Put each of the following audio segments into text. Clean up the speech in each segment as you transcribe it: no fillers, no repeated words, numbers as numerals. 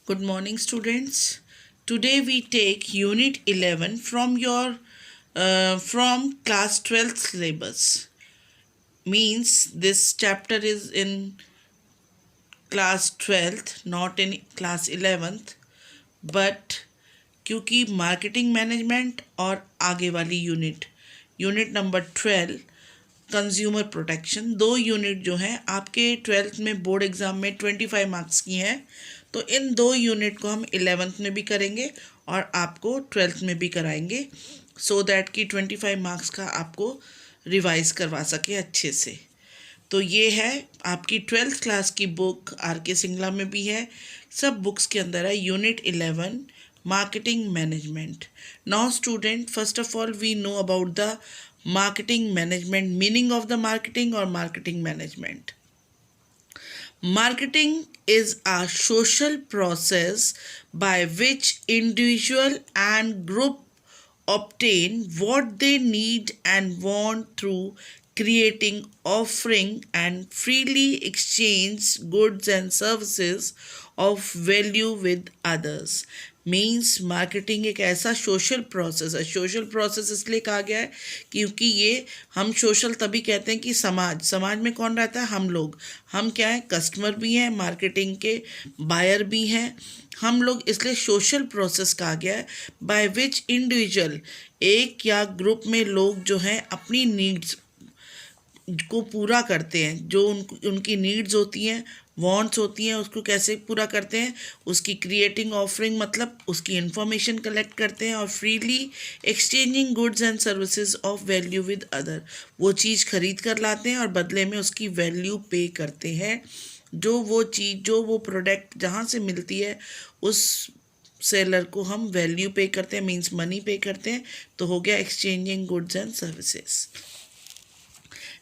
Good morning, students. Today we take Unit 11 from your from class 12th syllabus. Means this chapter is in class 12th, not in class 11th. But क्योंकि marketing management और आगे वाली unit number 12 consumer protection, दो unit जो हैं आपके 12th में board exam में 25 मार्क्स की हैं, तो इन दो यूनिट को हम 11th में भी करेंगे और आपको 12th में भी कराएंगे, सो दैट कि 25 मार्क्स का आपको रिवाइज करवा सके अच्छे से। तो ये है आपकी 12th क्लास की बुक, आर के सिंगला में भी है, सब बुक्स के अंदर है। Unit 11 marketing management. Now student, first of all we know about the marketing management, meaning of the marketing or marketing management. Marketing is a social process by which individual and group obtain what they need and want through creating, offering and freely exchange goods and services of value with others. Means marketing एक ऐसा social process है। Social process इसलिए कहा गया है क्योंकि ये हम सोशल तभी कहते हैं कि समाज में कौन रहता है, हम लोग। हम क्या है, कस्टमर भी हैं, मार्केटिंग के बायर भी हैं हम लोग, इसलिए सोशल प्रोसेस कहा गया है बाय विच इंडिविजुअल, एक या ग्रुप में लोग जो हैं अपनी नीड्स को पूरा करते हैं, जो उनकी नीड्स होती हैं, वांट्स होती हैं, उसको कैसे पूरा करते हैं, उसकी क्रिएटिंग ऑफरिंग मतलब उसकी इंफॉर्मेशन कलेक्ट करते हैं और freely exchanging goods and services of value with other, वो चीज़ खरीद कर लाते हैं और बदले में उसकी वैल्यू पे करते हैं। जो वो चीज़, जो वो प्रोडक्ट जहाँ से मिलती है उस सेलर को हम वैल्यू पे करते हैं, मीन्स मनी पे करते हैं, तो हो गया exchanging goods and services.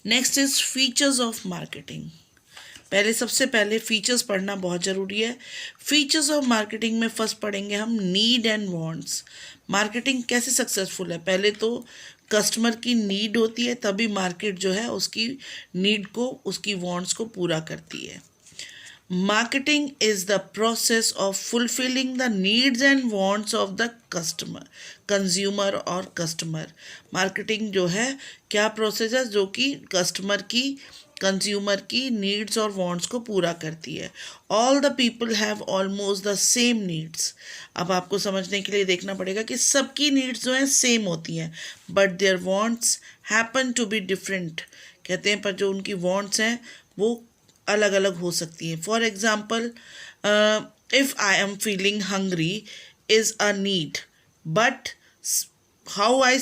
Next is features of marketing. सबसे पहले फीचर्स पढ़ना बहुत ज़रूरी है। फीचर्स ऑफ मार्केटिंग में फर्स्ट पढ़ेंगे हम नीड एंड वांट्स। मार्केटिंग कैसे सक्सेसफुल है, पहले तो कस्टमर की नीड होती है, तभी मार्केट जो है उसकी नीड को, उसकी वांट्स को पूरा करती है। Marketing is the process of fulfilling the needs and wants of the customer, consumer और कस्टमर। मार्केटिंग जो है क्या प्रोसेस है, जो कि कस्टमर की, कंज्यूमर की नीड्स और वांट्स को पूरा करती है। All the people have almost the same needs. अब आपको समझने के लिए देखना पड़ेगा कि सबकी नीड्स जो हैं सेम होती हैं, but there wants happen to be different, कहते हैं, पर जो उनकी वांट्स हैं वो अलग अलग हो सकती हैं। For example, if I am feeling hungry is a need, but how I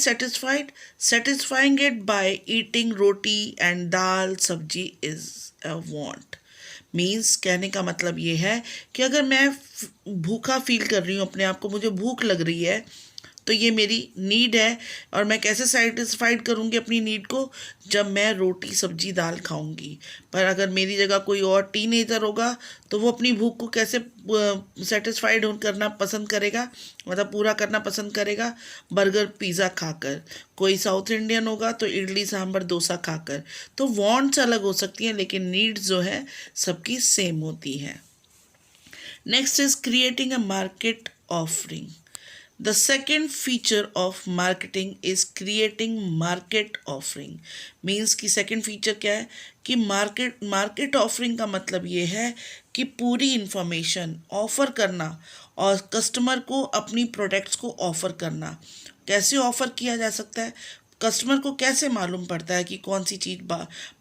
satisfying it by eating roti and dal sabji is a want. Means कहने का मतलब ये है कि अगर मैं भूखा फील कर रही हूँ अपने आप को, मुझे भूख लग रही है, तो ये मेरी नीड है और मैं कैसे सेटिस्फाइड करूँगी अपनी नीड को, जब मैं रोटी सब्जी दाल खाऊंगी। पर अगर मेरी जगह कोई और टीनेजर होगा तो वो अपनी भूख को कैसे सेटिस्फाइड करना पसंद करेगा, मतलब पूरा करना पसंद करेगा, बर्गर पिज़्ज़ा खाकर। कोई साउथ इंडियन होगा तो इडली सांभर डोसा खाकर। तो वांट्स अलग हो सकती हैं लेकिन नीड्स जो है सबकी सेम होती है। Next is creating a market offering. The second feature of marketing is creating market offering. Means कि second feature क्या है कि market offering का मतलब ये है कि पूरी information offer करना और customer को अपनी products को offer करना। कैसे offer किया जा सकता है, कस्टमर को कैसे मालूम पड़ता है कि कौन सी चीज़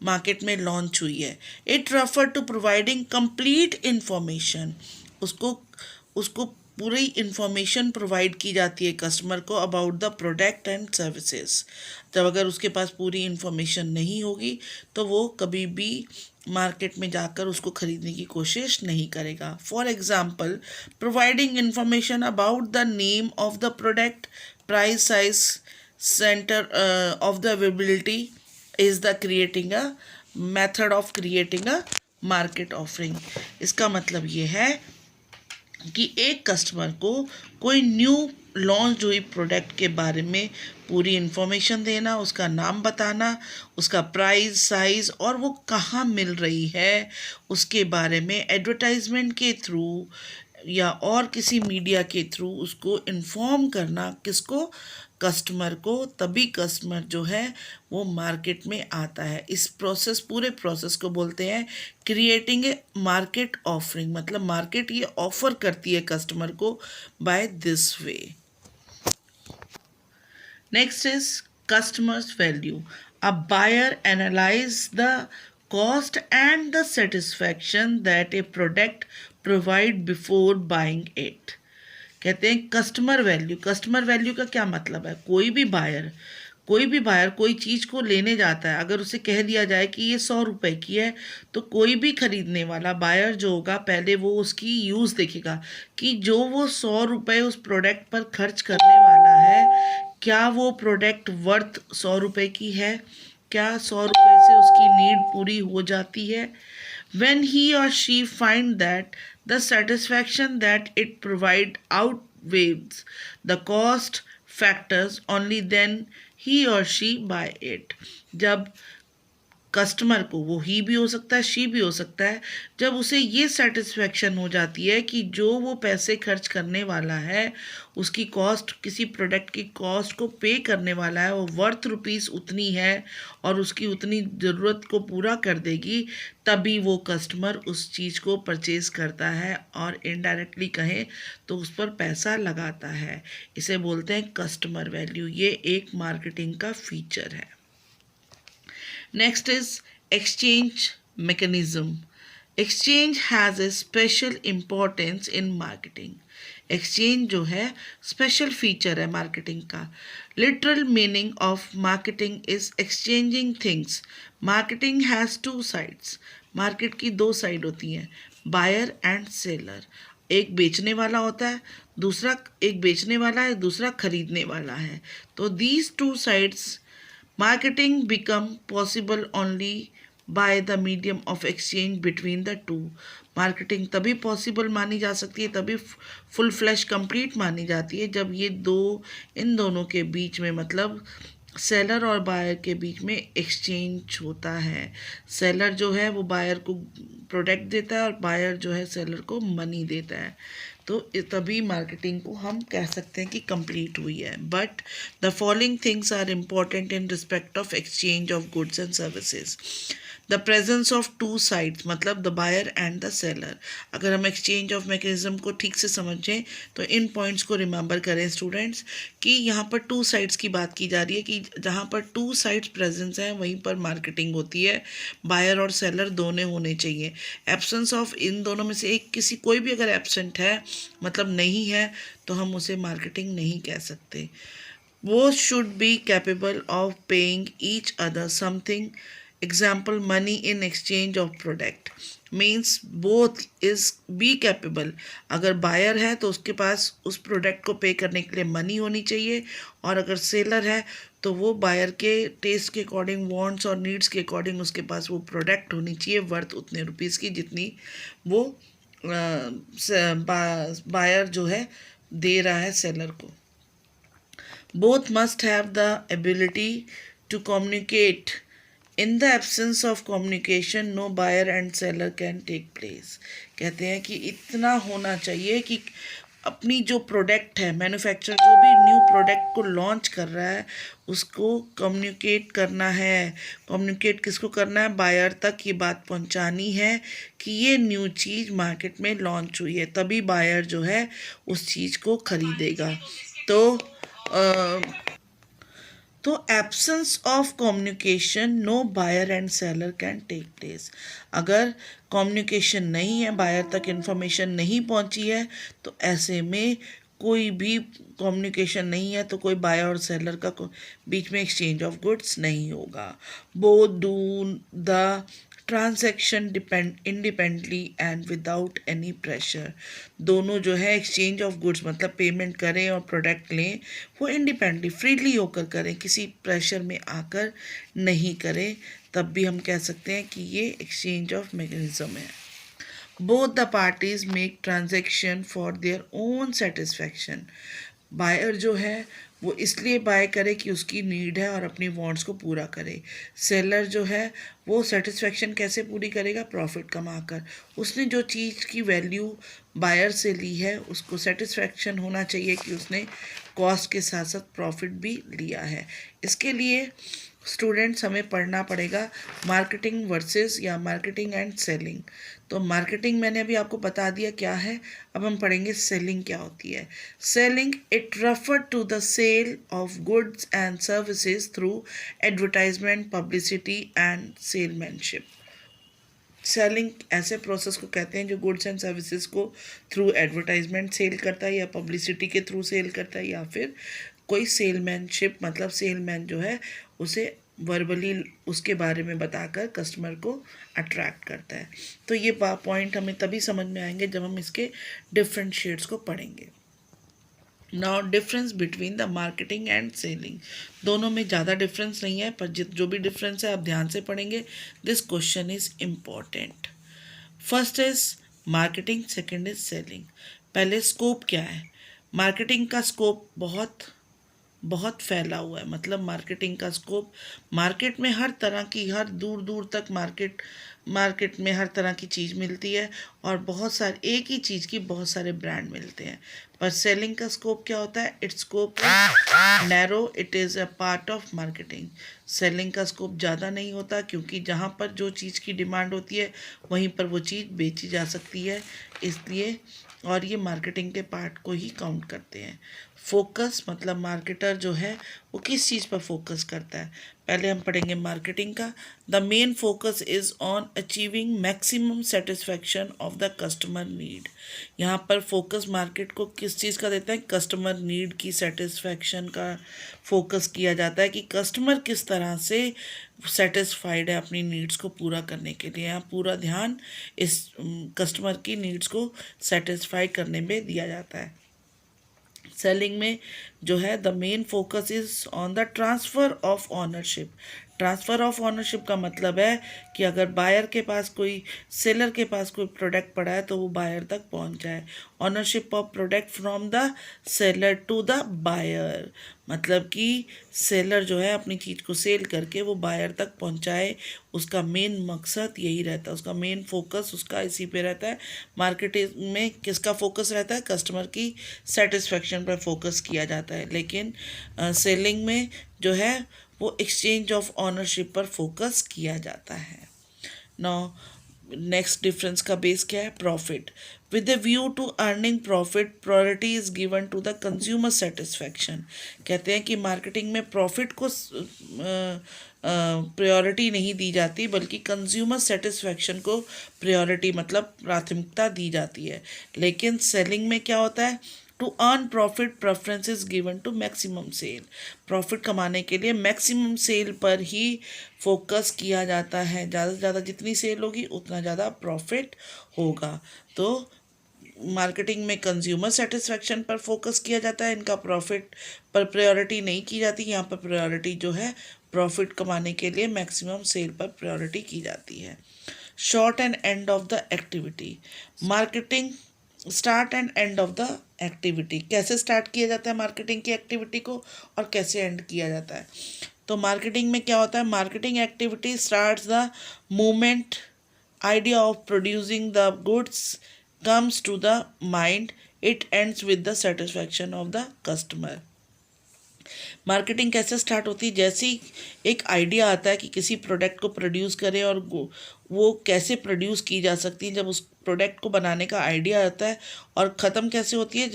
मार्केट में लॉन्च हुई है। It refer to providing complete information, उसको पूरी इंफॉर्मेशन प्रोवाइड की जाती है कस्टमर को about the product and services. जब अगर उसके पास पूरी इंफॉर्मेशन नहीं होगी तो वो कभी भी मार्केट में जाकर उसको खरीदने की कोशिश नहीं करेगा। For example, providing information about the name of the product, price, size, centre of the availability is the creating a method of creating a market offering. इसका मतलब ये है कि एक कस्टमर को कोई न्यू लॉन्च हुई प्रोडक्ट के बारे में पूरी इन्फॉर्मेशन देना, उसका नाम बताना, उसका प्राइस, साइज़ और वो कहाँ मिल रही है उसके बारे में एडवर्टाइजमेंट के थ्रू या और किसी मीडिया के थ्रू उसको इन्फॉर्म करना, किसको, कस्टमर को, तभी कस्टमर जो है वो मार्केट में आता है। इस प्रोसेस, पूरे प्रोसेस को बोलते हैं क्रिएटिंग ए मार्केट ऑफरिंग, मतलब मार्केट ये ऑफर करती है कस्टमर को by this way. Next is customer's value. A buyer analyzes the cost and the satisfaction that a product provide before buying it. कहते हैं कस्टमर वैल्यू। कस्टमर वैल्यू का क्या मतलब है? कोई भी बायर कोई चीज़ को लेने जाता है, अगर उसे कह दिया जाए कि ये 100 रुपए की है, तो कोई भी खरीदने वाला बायर जो होगा पहले वो उसकी यूज़ देखेगा कि जो वो 100 रुपए उस प्रोडक्ट पर खर्च करने वाला है, क्या वो प्रोडक्ट वर्थ 100 रुपए की है, क्या 100 रुपए से उसकी नीड पूरी हो जाती है। When he or she find that the satisfaction that it provide outweighs the cost factors, only then he or she buy it. जब कस्टमर को, वो ही भी हो सकता है, शी भी हो सकता है, जब उसे ये सेटिस्फेक्शन हो जाती है कि जो वो पैसे खर्च करने वाला है, उसकी कॉस्ट, किसी प्रोडक्ट की कॉस्ट को पे करने वाला है, वो वर्थ रुपीस उतनी है और उसकी उतनी ज़रूरत को पूरा कर देगी, तभी वो कस्टमर उस चीज़ को परचेज़ करता है और इनडायरेक्टली कहें तो उस पर पैसा लगाता है। इसे बोलते हैं कस्टमर वैल्यू। ये एक मार्केटिंग का फीचर है। Next is exchange mechanism. Exchange has a special importance in marketing. Exchange जो है special feature है marketing का. Literal meaning of marketing is exchanging things. Marketing has two sides. Market की दो side होती हैं, buyer and seller. एक बेचने वाला होता है, दूसरा, एक बेचने वाला है, दूसरा खरीदने वाला है। तो these two sides marketing become possible only by the medium of exchange between the two. Marketing तभी पॉसिबल मानी जा सकती है, तभी फुल फ्लैश कंप्लीट मानी जाती है जब ये इन दोनों के बीच में, मतलब सेलर और बायर के बीच में एक्सचेंज होता है। सेलर जो है वो बायर को प्रोडक्ट देता है और बायर जो है सेलर को मनी देता है। तो तभी मार्केटिंग को हम कह सकते हैं कि कंप्लीट हुई है। But the following things are important in respect of exchange of goods and services. The presence of two sides, मतलब the buyer and the seller. अगर हम एक्सचेंज ऑफ मैकेनिज्म को ठीक से समझें तो इन पॉइंट्स को रिमेंबर करें स्टूडेंट्स कि यहाँ पर टू साइड्स की बात की जा रही है कि जहाँ पर टू साइड्स प्रेजेंस हैं वहीं पर मार्केटिंग होती है। बायर और सेलर दोनों होने चाहिए। एब्सेंस ऑफ इन दोनों में से एक, किसी कोई भी अगर एब्सेंट है, मतलब नहीं है, तो हम उसे मार्केटिंग नहीं कह सकते। Both should be capable of paying each other something. Example, money in exchange of product. Means both is be capable. अगर बायर है तो उसके पास उस प्रोडक्ट को पे करने के लिए मनी होनी चाहिए, और अगर सेलर है तो वो बायर के टेस्ट के अकॉर्डिंग, वांट्स और नीड्स के अकॉर्डिंग उसके पास वो प्रोडक्ट होनी चाहिए वर्थ उतने रुपीज़ की जितनी वो बायर जो है दे रहा है सेलर को। Both must have the ability to communicate. In the absence of communication, no buyer and seller can take place. कहते हैं कि इतना होना चाहिए कि अपनी जो प्रोडक्ट है, मैन्युफैक्चरर जो भी न्यू प्रोडक्ट को लॉन्च कर रहा है उसको कम्युनिकेट करना है। कम्युनिकेट किसको करना है? बायर तक ये बात पहुंचानी है कि ये न्यू चीज़ मार्केट में लॉन्च हुई है, तभी बायर जो है उस चीज़ को खरीदेगा। तो absence of communication, no buyer and seller can take place. अगर कम्युनिकेशन नहीं है, बायर तक इन्फॉर्मेशन नहीं पहुंची है, तो ऐसे में कोई भी कम्युनिकेशन नहीं है तो कोई बायर और सेलर का बीच में एक्सचेंज ऑफ गुड्स नहीं होगा। Both do the transaction depend independently and without any pressure. दोनों जो है एक्सचेंज ऑफ गुड्स, मतलब पेमेंट करें और प्रोडक्ट लें, वो इंडिपेंडेंटली फ्रीली होकर करें, किसी प्रेशर में आकर नहीं करें, तब भी हम कह सकते हैं कि ये एक्सचेंज ऑफ मैकेनिज्म है। Both the parties make transaction for their own satisfaction. Buyer जो है वो इसलिए बाय करे कि उसकी नीड है और अपनी वांट्स को पूरा करे। सेलर जो है वो सेटिस्फेक्शन कैसे पूरी करेगा, प्रॉफिट कमाकर। उसने जो चीज़ की वैल्यू बायर से ली है उसको सेटिस्फेक्शन होना चाहिए कि उसने कॉस्ट के साथ साथ प्रॉफिट भी लिया है। इसके लिए स्टूडेंट्स हमें पढ़ना पड़ेगा मार्केटिंग वर्सेस या मार्केटिंग एंड सेलिंग। तो मार्केटिंग मैंने अभी आपको बता दिया क्या है, अब हम पढ़ेंगे सेलिंग क्या होती है। Selling it refer to the sale of goods and services through advertisement, publicity and salesmanship. Selling ऐसे प्रोसेस को कहते हैं जो गुड्स एंड सर्विसेज को थ्रू एडवर्टाइजमेंट सेल करता है या पब्लिसिटी के थ्रू सेल करता है, या फिर कोई सेलमैनशिप मतलब सेलमैन जो है उसे वर्बली उसके बारे में बताकर कस्टमर को अट्रैक्ट करता है। तो ये पॉइंट हमें तभी समझ में आएंगे जब हम इसके डिफरेंट शेड्स को पढ़ेंगे। Now difference between the marketing and selling, दोनों में ज़्यादा डिफरेंस नहीं है, पर जो भी डिफरेंस है आप ध्यान से पढ़ेंगे। This question is important. First is marketing, second is selling. पहले स्कोप क्या है। मार्केटिंग का स्कोप बहुत फैला हुआ है, मतलब मार्केटिंग का स्कोप मार्केट में हर तरह की, हर दूर दूर तक मार्केट में हर तरह की चीज़ मिलती है और बहुत सारे एक ही चीज़ की बहुत सारे ब्रांड मिलते हैं। पर सेलिंग का स्कोप क्या होता है, it's scope narrow, it is a part of marketing. Selling का स्कोप ज़्यादा नहीं होता क्योंकि जहाँ पर जो चीज़ की डिमांड होती है वहीं पर वो चीज़ बेची जा सकती है, इसलिए और ये मार्केटिंग के पार्ट को ही काउंट करते हैं। फोकस मतलब मार्केटर जो है वो किस चीज़ पर फोकस करता है। पहले हम पढ़ेंगे मार्केटिंग का। The main focus is on achieving maximum satisfaction of the customer need. यहाँ पर फोकस मार्केट को किस चीज़ का देता है, कस्टमर नीड की सेटिस्फैक्शन का फोकस किया जाता है कि कस्टमर किस तरह से सेटिस्फाइड है अपनी नीड्स को पूरा करने के लिए। यहाँ पूरा ध्यान इस कस्टमर की नीड्स को सेटिस्फाई करने में दिया जाता है। सेलिंग में जो है the main focus is on the transfer of ownership. Transfer of ownership का मतलब है कि अगर बायर के पास कोई सेलर के पास कोई प्रोडक्ट पड़ा है तो वो बायर तक पहुंच जाए। Ownership of product from the seller to the buyer, मतलब कि सेलर जो है अपनी चीज़ को सेल करके वो बायर तक पहुंचाए, उसका मेन मकसद यही रहता है, उसका मेन फोकस उसका इसी पे रहता है। मार्केटिंग में किसका फोकस रहता है, कस्टमर की सेटिस्फेक्शन पर फोकस किया जाता है, लेकिन सेलिंग में जो है वो एक्सचेंज ऑफ ऑनरशिप पर फोकस किया जाता है। नाउ नेक्स्ट डिफरेंस का बेस क्या है, profit. With the view to earning profit priority is given to the consumer satisfaction. कहते हैं कि मार्केटिंग में प्रॉफिट को प्रायोरिटी नहीं दी जाती बल्कि कंज्यूमर सेटिस्फैक्शन को प्रायोरिटी मतलब प्राथमिकता दी जाती है। लेकिन सेलिंग में क्या होता है, to earn profit preference is given to maximum sale. Profit कमाने के लिए मैक्सिमम सेल पर ही फोकस किया जाता है, ज़्यादा से ज़्यादा जितनी सेल होगी उतना ज़्यादा प्रॉफिट होगा। तो मार्केटिंग में कंज्यूमर सेटिस्फेक्शन पर फोकस किया जाता है, इनका प्रॉफिट पर प्रायोरिटी नहीं की जाती। यहाँ पर प्रायोरिटी जो है प्रॉफिट कमाने के लिए मैक्सिमम सेल पर प्रायोरिटी की जाती है। Short and end of the activity. Marketing start and end of the activity, कैसे स्टार्ट किया जाता है मार्केटिंग की एक्टिविटी को और कैसे एंड किया जाता है। तो मार्केटिंग में क्या होता है, marketing activity starts the moment idea of producing the goods comes to the mind, it ends with the satisfaction of the customer। Marketing कैसे स्टार्ट होती है, जैसे ही एक आइडिया आता है कि किसी प्रोडक्ट को प्रोड्यूस करें और वो कैसे प्रोड्यूस की जा सकती है, जब उस प्रोडक्ट को बनाने का आइडिया आता है, और ख़त्म कैसे होती है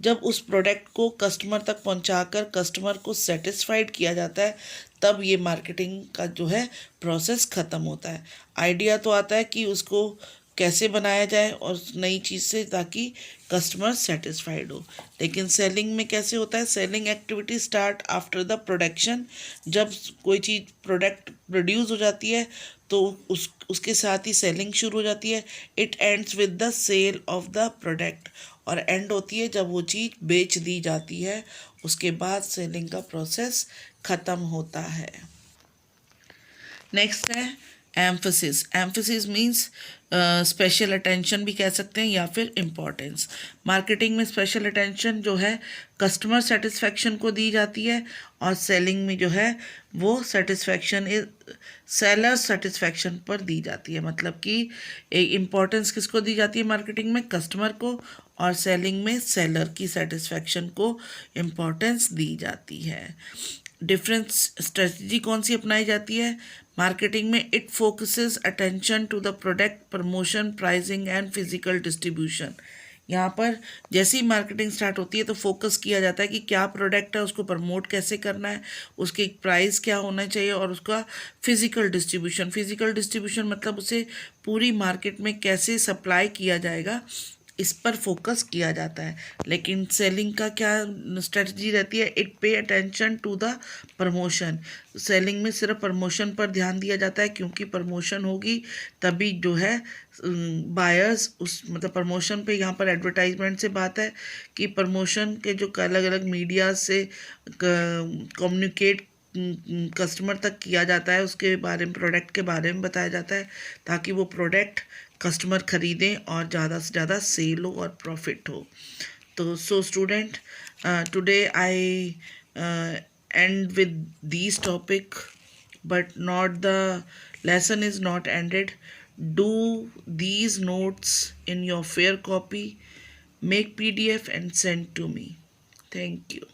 जब उस प्रोडक्ट को कस्टमर तक पहुंचाकर कस्टमर को सेटिस्फाइड किया जाता है, तब ये मार्केटिंग का जो है प्रोसेस ख़त्म होता है। आइडिया तो आता है कि उसको कैसे बनाया जाए और नई चीज़ से ताकि कस्टमर सेटिस्फाइड हो। लेकिन सेलिंग में कैसे होता है, selling activity start after the production. जब कोई चीज़ प्रोडक्ट प्रोड्यूस हो जाती है तो उसके साथ ही सेलिंग शुरू हो जाती है। It ends with the sale of the product, और एंड होती है जब वो चीज़ बेच दी जाती है, उसके बाद सेलिंग का प्रोसेस ख़त्म होता है। नेक्स्ट है emphasis, emphasis means special attention भी कह सकते हैं या फिर इम्पोर्टेंस। मार्केटिंग में स्पेशल अटेंशन जो है कस्टमर सेटिस्फेक्शन को दी जाती है, और सेलिंग में जो है वो सेटिस्फेक्शन सेलर सेटिस्फेक्शन पर दी जाती है। मतलब कि इम्पोर्टेंस किसको दी जाती है मार्केटिंग में? कस्टमर को, और सेलिंग में सेलर की सेटिस्फेक्शन को इम्पोर्टेंस दी जाती है। डिफरेंस स्ट्रेटजी कौन सी अपनाई जाती है मार्केटिंग में? It focuses attention to the product promotion pricing and physical distribution. यहाँ पर जैसे ही मार्केटिंग स्टार्ट होती है तो फोकस किया जाता है कि क्या प्रोडक्ट है, उसको प्रमोट कैसे करना है, उसकी प्राइस क्या होना चाहिए, और उसका फिजिकल डिस्ट्रीब्यूशन। फिजिकल डिस्ट्रीब्यूशन मतलब उसे पूरी मार्केट में कैसे सप्लाई किया जाएगा, इस पर फोकस किया जाता है। लेकिन सेलिंग का क्या स्ट्रेटजी रहती है? It pay attention to the promotion. Selling में सिर्फ प्रमोशन पर ध्यान दिया जाता है, क्योंकि प्रमोशन होगी तभी जो है बायर्स उस मतलब प्रमोशन पे, यहाँ पर एडवर्टाइजमेंट से बात है कि प्रमोशन के जो अलग अलग मीडिया से कम्युनिकेट कस्टमर तक किया जाता है, उसके बारे में, प्रोडक्ट के बारे में बताया जाता है, ताकि वो प्रोडक्ट कस्टमर ख़रीदें और ज़्यादा से ज़्यादा सेल हो और प्रॉफिट हो। तो so student, today I end with these topic, but not the lesson is not ended. Do these notes in your fair copy, make PDF and send to me. Thank you.